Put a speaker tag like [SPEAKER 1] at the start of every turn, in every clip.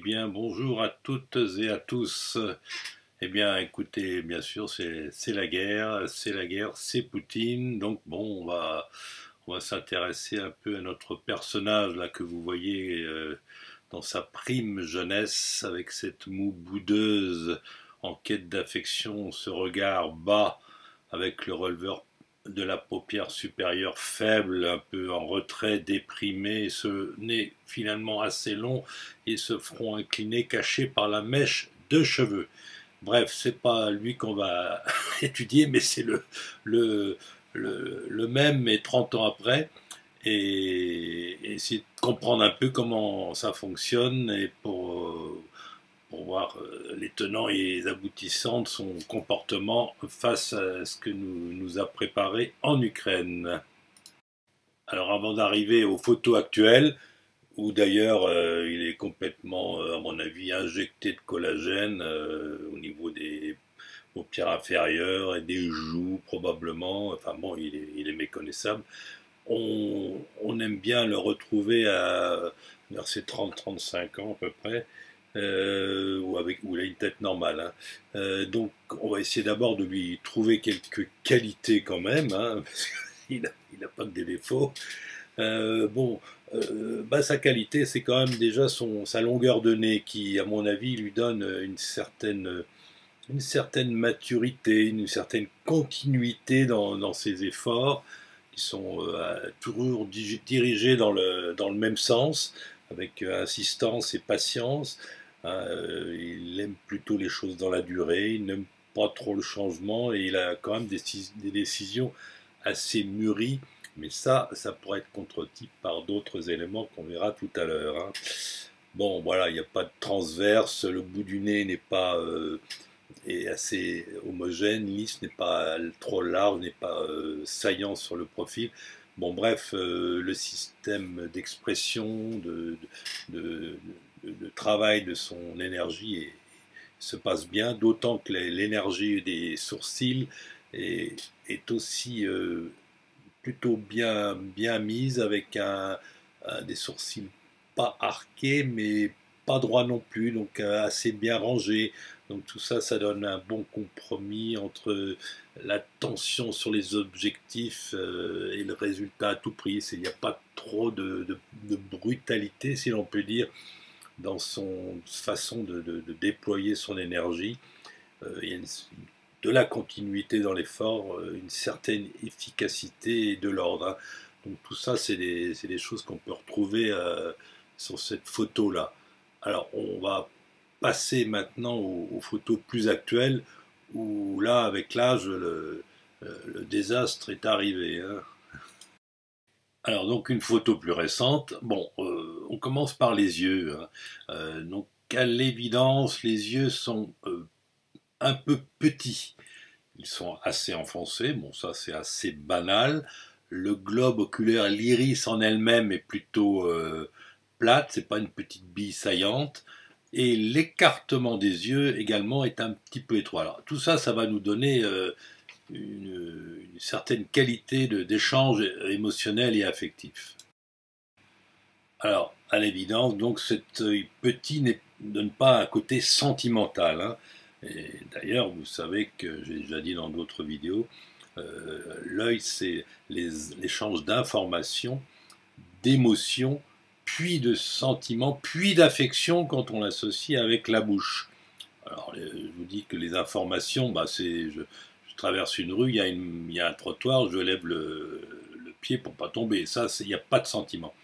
[SPEAKER 1] bien, bonjour à toutes et à tous. Eh bien, écoutez, bien sûr, c'est la guerre, c'est Poutine. Donc, bon, on va s'intéresser un peu à notre personnage là que vous voyez dans sa prime jeunesse, avec cette moue boudeuse en quête d'affection, ce regard bas, avec le releveur de la paupière supérieure faible, un peu en retrait, déprimé, ce nez finalement assez long et ce front incliné caché par la mèche de cheveux. Bref, c'est pas lui qu'on va étudier, mais c'est le, le même, mais 30 ans après, et essayer de comprendre un peu comment ça fonctionne et pour voir les tenants et les aboutissants de son comportement face à ce que nous a préparé en Ukraine. Alors avant d'arriver aux photos actuelles, où d'ailleurs il est complètement, à mon avis, injecté de collagène au niveau des paupières inférieures et des joues probablement, enfin bon, il est méconnaissable. On aime bien le retrouver vers ses 30-35 ans à peu près, où il a une tête normale, hein. Donc on va essayer d'abord de lui trouver quelques qualités quand même, hein, parce qu'il n'a pas que des défauts. Bon, sa qualité, c'est quand même déjà sa longueur de nez qui, à mon avis, lui donne une certaine maturité, une certaine continuité dans ses efforts, qui sont toujours dirigés dans le même sens, avec insistance et patience. Il aime plutôt les choses dans la durée, il n'aime pas trop le changement, et il a quand même des décisions assez mûries, mais ça pourrait être contredit par d'autres éléments qu'on verra tout à l'heure, hein. Bon, voilà, il n'y a pas de transverse, le bout du nez n'est pas est assez homogène, lisse, n'est pas trop large, n'est pas saillant sur le profil. Bon, bref, le système d'expression, de, de travail de son énergie se passe bien, d'autant que l'énergie des sourcils est aussi plutôt bien mise, avec des sourcils pas arqués, mais pas droits non plus, donc assez bien rangés. Donc tout ça, ça donne un bon compromis entre la tension sur les objectifs et le résultat à tout prix. Il n'y a pas trop de brutalité, si l'on peut dire, dans son façon de déployer son énergie. Il y a de la continuité dans l'effort, une certaine efficacité et de l'ordre, hein. Donc tout ça, c'est des choses qu'on peut retrouver sur cette photo-là. Alors on va passer maintenant aux photos plus actuelles, où là, avec l'âge, le désastre est arrivé, hein. Alors donc une photo plus récente, bon, on commence par les yeux, hein. Donc à l'évidence, les yeux sont un peu petits. Ils sont assez enfoncés, bon ça c'est assez banal. Le globe oculaire, l'iris en elle-même est plutôt plate, c'est pas une petite bille saillante. Et l'écartement des yeux également est un petit peu étroit. Alors tout ça, ça va nous donner une certaine qualité d'échange émotionnel et affectif. Alors, à l'évidence, donc cet œil petit ne donne pas un côté sentimental, hein. Et d'ailleurs, vous savez que j'ai déjà dit dans d'autres vidéos, l'œil, c'est l'échange d'informations, d'émotions, puis de sentiments, puis d'affection quand on l'associe avec la bouche. Alors, je vous dis que les informations, je traverse une rue, il y a un trottoir, je lève le pied pour pas tomber. Ça, il n'y a pas de sentiment.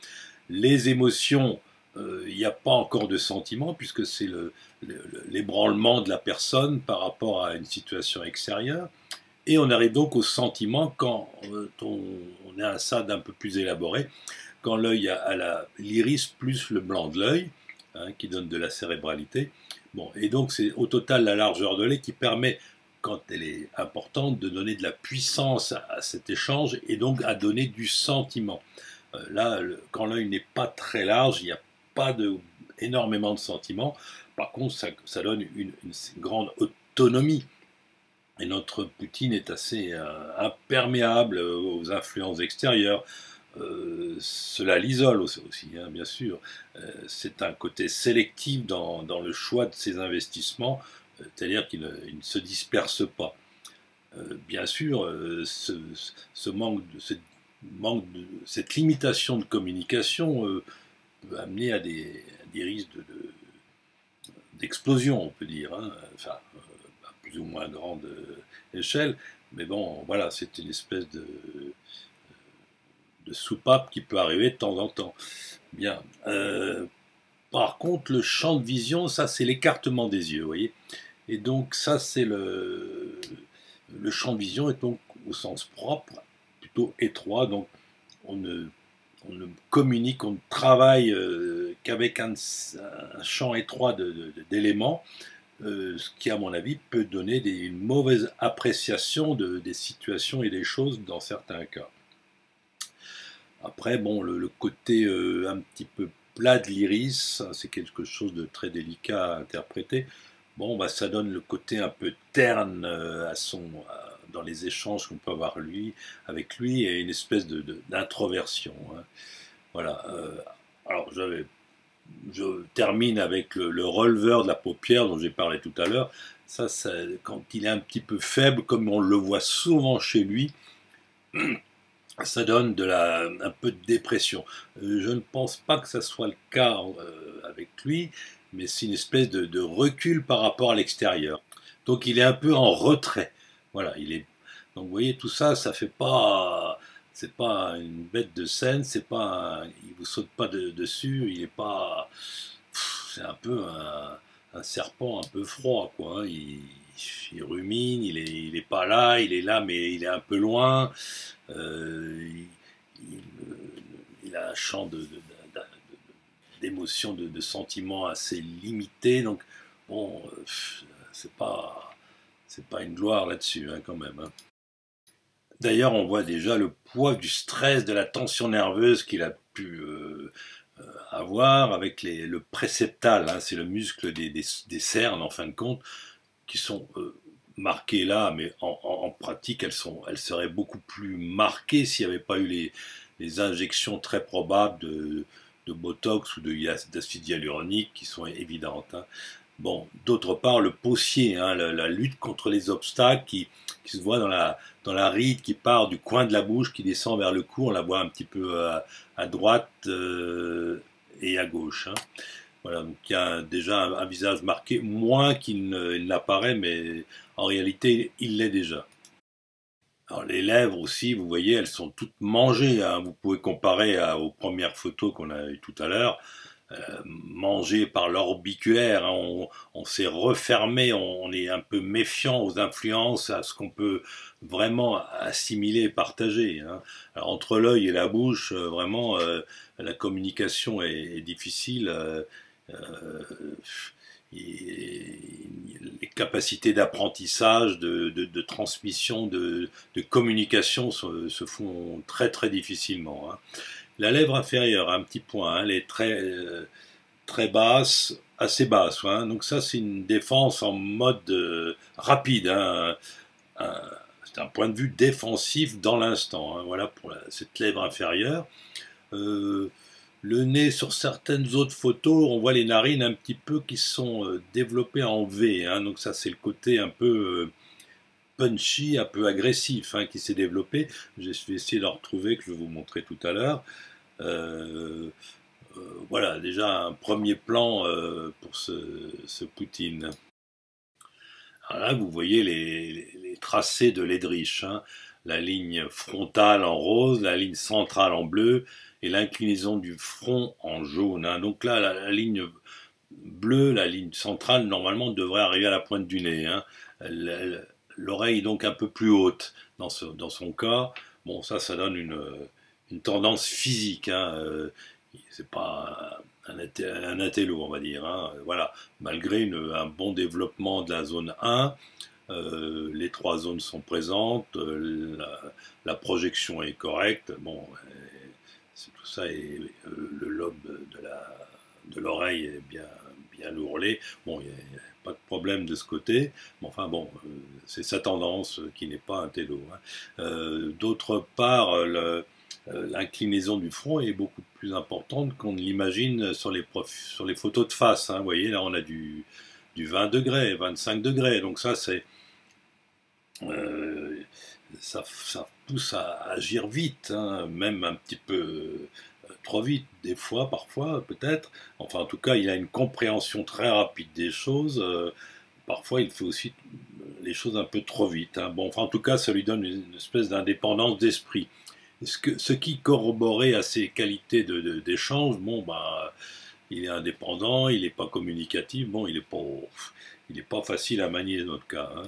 [SPEAKER 1] Les émotions, il n'y a pas encore de sentiment, puisque c'est l'ébranlement de la personne par rapport à une situation extérieure. Et on arrive donc au sentiment quand on a un stade un peu plus élaboré, quand l'œil a l'iris plus le blanc de l'œil, hein, qui donne de la cérébralité. Bon, et donc c'est au total la largeur de l'œil qui permet, quand elle est importante, de donner de la puissance à cet échange et donc à donner du sentiment. Là, quand l'œil n'est pas très large, il n'y a pas énormément de sentiments. Par contre, ça donne une grande autonomie. Et notre Poutine est assez imperméable aux influences extérieures. cela l'isole aussi, hein, bien sûr. C'est un côté sélectif dans le choix de ses investissements, c'est-à-dire qu'il ne se disperse pas. Bien sûr, ce cette limitation de communication peut amener à des risques d'explosion, on peut dire, hein, enfin, à plus ou moins grande échelle, mais bon, voilà, c'est une espèce de soupape qui peut arriver de temps en temps. Bien. Par contre, le champ de vision, ça, c'est l'écartement des yeux, vous voyez. Et donc, ça, c'est le champ de vision est donc au sens propre, plutôt étroit, donc on ne, on ne communique, on ne travaille qu'avec un champ étroit d'éléments, ce qui, à mon avis, peut donner une mauvaise appréciation des situations et des choses dans certains cas. Après, bon, le côté un petit peu plat de l'iris, c'est quelque chose de très délicat à interpréter. Bon, bah, ça donne le côté un peu terne dans les échanges qu'on peut avoir avec lui et une espèce d'introversion. Hein. Voilà. Alors, je termine avec le releveur de la paupière dont j'ai parlé tout à l'heure. Ça, quand il est un petit peu faible, comme on le voit souvent chez lui, ça donne un peu de dépression. Je ne pense pas que ça soit le cas avec lui, mais c'est une espèce de recul par rapport à l'extérieur. Donc il est un peu en retrait. Voilà, donc vous voyez tout ça, ça fait pas, c'est pas une bête de scène, c'est pas, il vous saute pas dessus, il est pas, c'est un peu un serpent un peu froid quoi. Hein. Il rumine, il est pas là, il est là mais il est un peu loin. Il a un champ d'émotions, de sentiments assez limité. Donc, bon, c'est pas une gloire là-dessus, hein, quand même. Hein. D'ailleurs, on voit déjà le poids du stress, de la tension nerveuse qu'il a pu avoir avec le préceptal, hein, c'est le muscle des cernes, en fin de compte, qui sont marquées là, mais en pratique, elles seraient beaucoup plus marquées s'il n'y avait pas eu les injections très probables de Botox ou d'acide hyaluronique qui sont évidentes. Hein. Bon, d'autre part, le possier, hein, la lutte contre les obstacles qui se voit dans la ride qui part du coin de la bouche, qui descend vers le cou, on la voit un petit peu à droite et à gauche. Hein. Voilà, donc il y a déjà un visage marqué, moins qu'il n'apparaît, mais en réalité, il l'est déjà. Alors, les lèvres aussi, vous voyez, elles sont toutes mangées. Hein. Vous pouvez comparer aux premières photos qu'on a eues tout à l'heure, mangées par l'orbiculaire. Hein. On s'est refermé, on est un peu méfiant aux influences, à ce qu'on peut vraiment assimiler et partager. Hein. Alors, entre l'œil et la bouche, vraiment, la communication est difficile. Euh, les capacités d'apprentissage, de transmission, de communication se font très très difficilement. Hein. La lèvre inférieure, un petit point, hein, elle est très basse, assez basse. Hein. Donc ça, c'est une défense en mode rapide. Hein. C'est un point de vue défensif dans l'instant. Hein. Voilà pour cette lèvre inférieure. Le nez, sur certaines autres photos, on voit les narines un petit peu qui sont développées en V. Hein, donc ça, c'est le côté un peu punchy, un peu agressif hein, qui s'est développé. Je vais essayer de le retrouver, que je vais vous montrer tout à l'heure. Voilà, déjà un premier plan pour ce Poutine. Alors là, vous voyez les tracés de l'Eldritch. Hein, la ligne frontale en rose, la ligne centrale en bleu, et l'inclinaison du front en jaune. Hein. Donc là, la ligne bleue, la ligne centrale, normalement, devrait arriver à la pointe du nez. Hein. L'oreille est donc un peu plus haute dans son cas. Bon, ça donne une tendance physique. Hein. C'est pas un intello, on va dire. Hein. Voilà. Malgré un bon développement de la zone 1, les trois zones sont présentes, la projection est correcte. Bon, tout ça est le lobe de l'oreille est bien ourlé. Bon, il n'y a pas de problème de ce côté. Mais enfin bon, c'est sa tendance qui n'est pas un télo. Hein. D'autre part, l'inclinaison du front est beaucoup plus importante qu'on ne l'imagine sur les photos de face. Hein. Vous voyez, là on a du 20 degrés, 25 degrés, donc ça c'est euh, ça pousse à agir vite, hein, même un petit peu trop vite, des fois, parfois, peut-être. Enfin, en tout cas, il a une compréhension très rapide des choses. Parfois, il fait aussi les choses un peu trop vite. Hein. Bon, enfin, en tout cas, ça lui donne une espèce d'indépendance d'esprit. Ce qui corroborait à ses qualités d'échange, bon, bah, il est indépendant, il n'est pas communicatif, bon, il est pas facile à manier dans notre cas. Hein.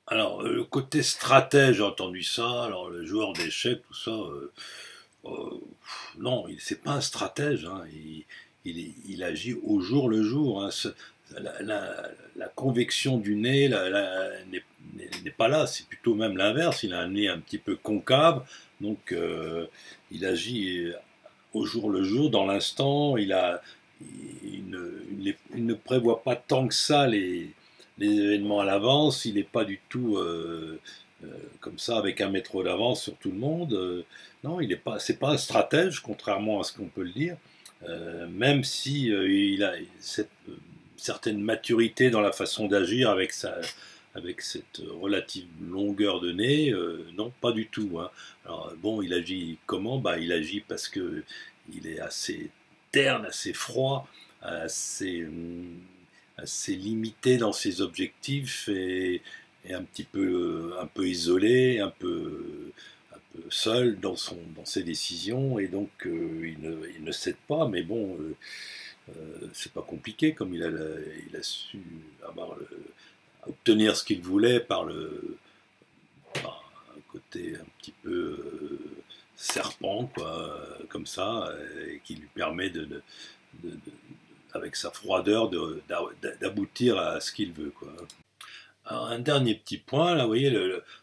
[SPEAKER 1] Alors, le côté stratège, j'ai entendu ça, alors le joueur d'échecs, tout ça, euh, non, c'est pas un stratège, hein, il agit au jour le jour. Hein, la convection du nez n'est pas là, c'est plutôt même l'inverse, il a un nez un petit peu concave, donc il agit au jour le jour, dans l'instant, il ne prévoit pas tant que ça les événements à l'avance, il n'est pas du tout comme ça avec un métro d'avance sur tout le monde. Non, il n'est pas, c'est pas un stratège, contrairement à ce qu'on peut le dire, même si il a cette certaine maturité dans la façon d'agir avec cette relative longueur de nez, non, pas du tout. Hein. Alors bon, il agit comment? Bah, il agit parce que il est assez terne, assez froid, assez limité dans ses objectifs et un peu isolé, un peu seul dans ses décisions et donc il ne cède pas, mais bon, c'est pas compliqué comme il a su obtenir ce qu'il voulait par un côté un petit peu serpent, quoi, comme ça, et qui lui permet de, avec sa froideur d'aboutir à ce qu'il veut, quoi. Alors, un dernier petit point, là, vous voyez,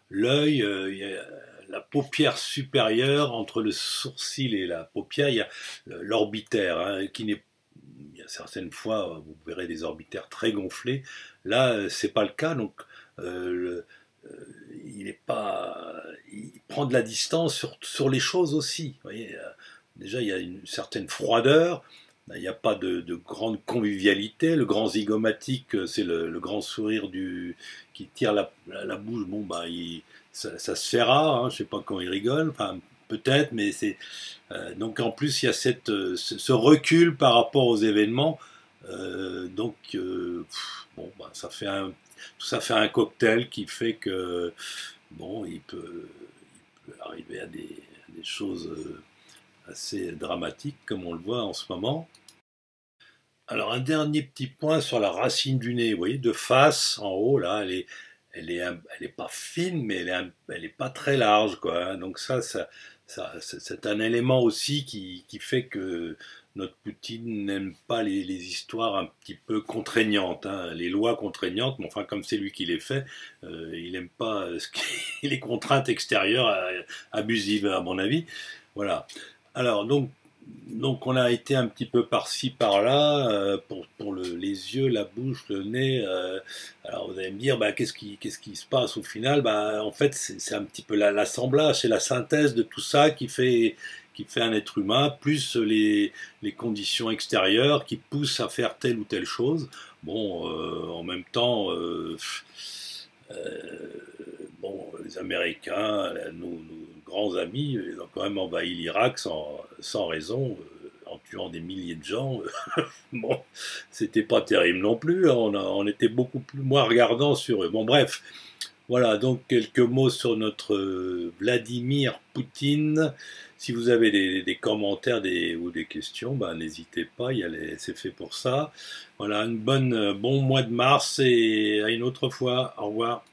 [SPEAKER 1] l'œil, il y a la paupière supérieure, entre le sourcil et la paupière, il y a l'orbitaire, hein, il y a certaines fois, vous verrez des orbitaires très gonflés. Là, c'est pas le cas, donc il est pas, il prend de la distance sur les choses aussi. Vous voyez, déjà, il y a une certaine froideur. Il n'y a pas de grande convivialité. Le grand zygomatique, c'est le grand sourire qui tire la bouche. Bon, bah, ça se fait rare. Hein, je ne sais pas quand il rigole. Enfin, peut-être, mais c'est. Donc, en plus, il y a ce recul par rapport aux événements. Bon, bah, tout ça fait un cocktail qui fait que, bon, il peut arriver à des choses assez dramatiques, comme on le voit en ce moment. Alors, un dernier petit point sur la racine du nez. Vous voyez, de face, en haut, là, elle est pas fine, mais elle est pas très large, quoi. Hein. Donc c'est un élément aussi qui fait que notre Poutine n'aime pas les histoires un petit peu contraignantes, hein, les lois contraignantes, mais enfin, comme c'est lui qui les fait, il n'aime pas les contraintes extérieures abusives, à mon avis. Voilà. Alors, donc on a été un petit peu par-ci par-là pour les yeux, la bouche, le nez. Alors vous allez me dire, bah, qu'est-ce qui se passe au final? Bah, en fait, c'est un petit peu l'assemblage, c'est la synthèse de tout ça qui fait un être humain, plus les conditions extérieures qui poussent à faire telle ou telle chose. Bon, en même temps, euh, bon, les Américains, nos grands amis, ils ont quand même envahi l'Irak sans raison, en tuant des milliers de gens. Bon, c'était pas terrible non plus. On était beaucoup plus moins regardants sur eux. Bon, bref. Voilà, donc quelques mots sur notre Vladimir Poutine. Si vous avez des commentaires ou des questions, ben, n'hésitez pas, c'est fait pour ça. Voilà, bon mois de mars et à une autre fois. Au revoir.